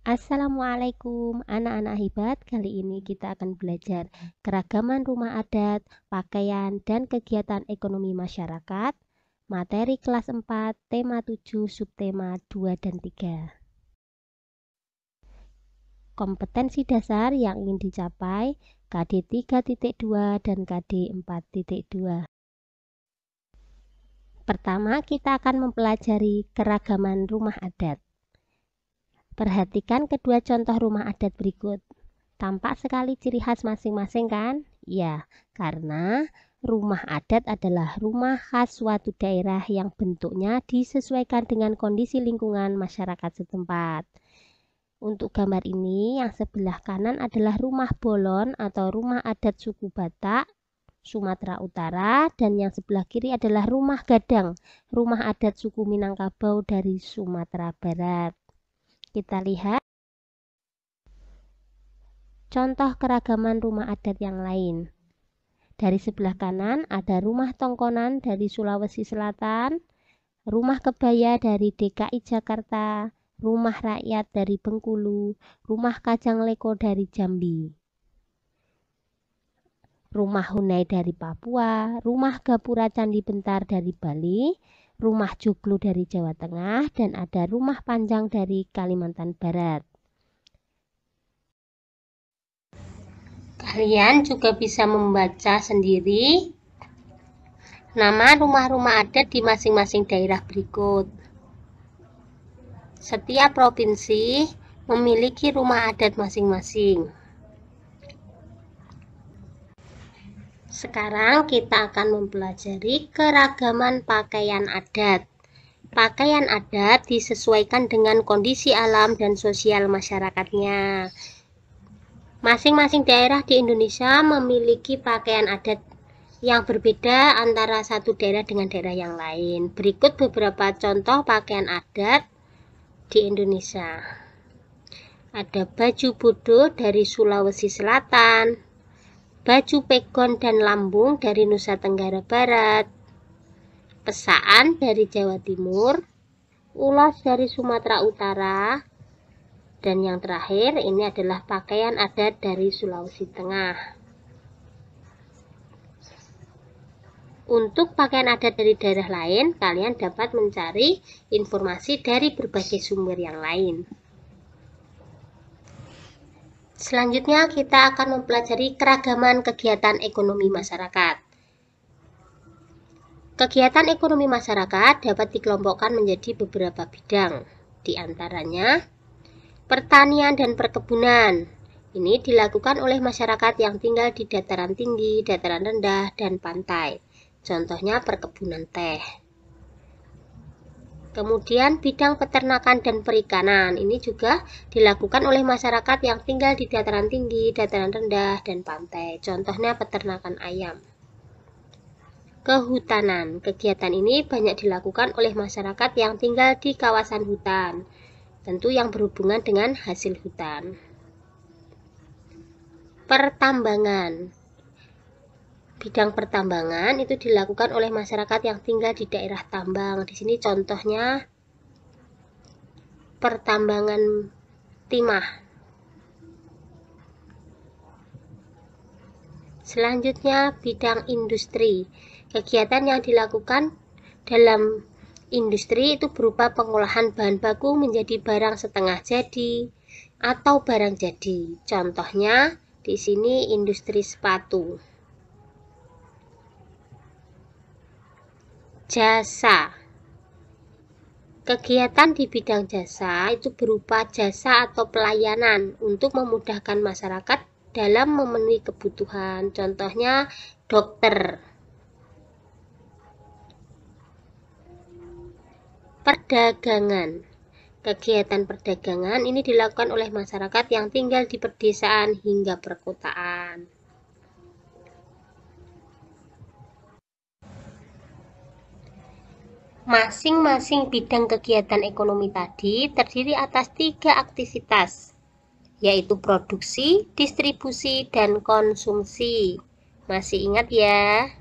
Assalamualaikum anak-anak hebat. Kali ini kita akan belajar keragaman rumah adat, pakaian, dan kegiatan ekonomi masyarakat. Materi kelas 4, tema 7, subtema 2 dan 3. Kompetensi dasar yang ingin dicapai KD 3.2 dan KD 4.2. Pertama, kita akan mempelajari keragaman rumah adat. Perhatikan kedua contoh rumah adat berikut. Tampak sekali ciri khas masing-masing kan? Ya, karena rumah adat adalah rumah khas suatu daerah yang bentuknya disesuaikan dengan kondisi lingkungan masyarakat setempat. Untuk gambar ini, yang sebelah kanan adalah rumah bolon atau rumah adat suku Batak, Sumatera Utara, dan yang sebelah kiri adalah rumah gadang, rumah adat suku Minangkabau dari Sumatera Barat. Kita lihat contoh keragaman rumah adat yang lain. Dari sebelah kanan ada rumah tongkonan dari Sulawesi Selatan, rumah kebaya dari DKI Jakarta, rumah rakyat dari Bengkulu, rumah kajang leko dari Jambi, rumah Hunai dari Papua, rumah gapura Candi Bentar dari Bali, rumah joglo dari Jawa Tengah, dan ada rumah panjang dari Kalimantan Barat. Kalian juga bisa membaca sendiri nama rumah-rumah adat di masing-masing daerah berikut. Setiap provinsi memiliki rumah adat masing-masing. Sekarang kita akan mempelajari keragaman pakaian adat. Pakaian adat disesuaikan dengan kondisi alam dan sosial masyarakatnya. Masing-masing daerah di Indonesia memiliki pakaian adat yang berbeda antara satu daerah dengan daerah yang lain. Berikut beberapa contoh pakaian adat di Indonesia. Ada baju bodo dari Sulawesi Selatan, baju pegon dan lambung dari Nusa Tenggara Barat, pesaan dari Jawa Timur, ulos dari Sumatera Utara, dan yang terakhir ini adalah pakaian adat dari Sulawesi Tengah. Untuk pakaian adat dari daerah lain, kalian dapat mencari informasi dari berbagai sumber yang lain. Selanjutnya kita akan mempelajari keragaman kegiatan ekonomi masyarakat. Kegiatan ekonomi masyarakat dapat dikelompokkan menjadi beberapa bidang, di antaranya pertanian dan perkebunan. Ini dilakukan oleh masyarakat yang tinggal di dataran tinggi, dataran rendah, dan pantai. Contohnya perkebunan teh. Kemudian bidang peternakan dan perikanan. Ini juga dilakukan oleh masyarakat yang tinggal di dataran tinggi, dataran rendah, dan pantai. Contohnya peternakan ayam. Kehutanan. Kegiatan ini banyak dilakukan oleh masyarakat yang tinggal di kawasan hutan. Tentu yang berhubungan dengan hasil hutan. Pertambangan. Bidang pertambangan itu dilakukan oleh masyarakat yang tinggal di daerah tambang. Di sini contohnya pertambangan timah. Selanjutnya bidang industri. Kegiatan yang dilakukan dalam industri itu berupa pengolahan bahan baku menjadi barang setengah jadi atau barang jadi. Contohnya di sini industri sepatu. Jasa. Kegiatan di bidang jasa itu berupa jasa atau pelayanan untuk memudahkan masyarakat dalam memenuhi kebutuhan. Contohnya dokter. Perdagangan. Kegiatan perdagangan ini dilakukan oleh masyarakat yang tinggal di pedesaan hingga perkotaan. Masing-masing bidang kegiatan ekonomi tadi terdiri atas 3 aktivitas, yaitu produksi, distribusi, dan konsumsi. Masih ingat ya?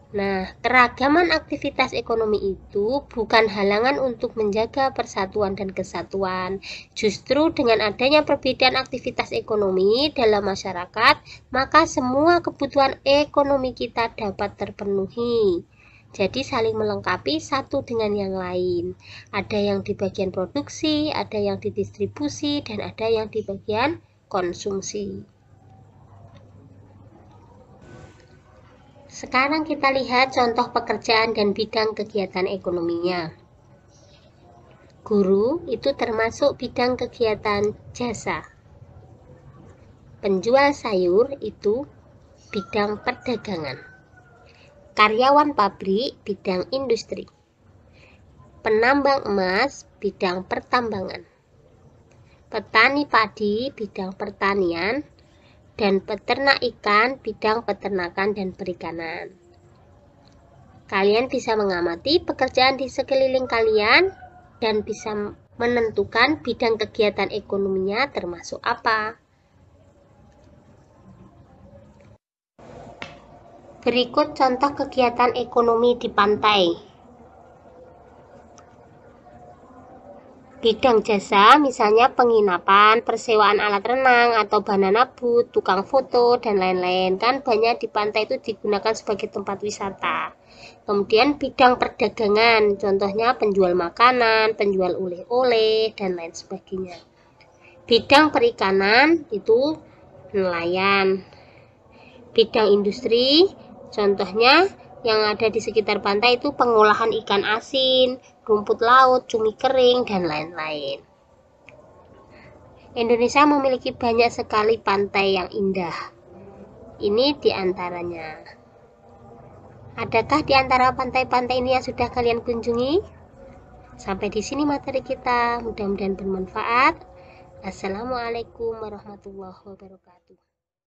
Nah, keragaman aktivitas ekonomi itu bukan halangan untuk menjaga persatuan dan kesatuan. Justru dengan adanya perbedaan aktivitas ekonomi dalam masyarakat, maka semua kebutuhan ekonomi kita dapat terpenuhi. Jadi saling melengkapi satu dengan yang lain. Ada yang di bagian produksi, ada yang di distribusi, dan ada yang di bagian konsumsi. Sekarang kita lihat contoh pekerjaan dan bidang kegiatan ekonominya. Guru itu termasuk bidang kegiatan jasa. Penjual sayur itu bidang perdagangan. Karyawan pabrik bidang industri. Penambang emas bidang pertambangan. Petani padi bidang pertanian. Dan peternak ikan bidang peternakan dan perikanan. Kalian bisa mengamati pekerjaan di sekeliling kalian dan bisa menentukan bidang kegiatan ekonominya termasuk apa. Berikut contoh kegiatan ekonomi di pantai. Bidang jasa misalnya penginapan, persewaan alat renang atau banana boat, tukang foto, dan lain-lain. Kan banyak di pantai itu digunakan sebagai tempat wisata. Kemudian bidang perdagangan, contohnya penjual makanan, penjual oleh-oleh, dan lain sebagainya. Bidang perikanan itu nelayan. Bidang industri, contohnya yang ada di sekitar pantai itu pengolahan ikan asin, rumput laut, cumi kering, dan lain-lain. Indonesia memiliki banyak sekali pantai yang indah. Ini diantaranya. Adakah di antara pantai-pantai ini yang sudah kalian kunjungi? Sampai di sini materi kita, mudah-mudahan bermanfaat. Assalamualaikum warahmatullahi wabarakatuh.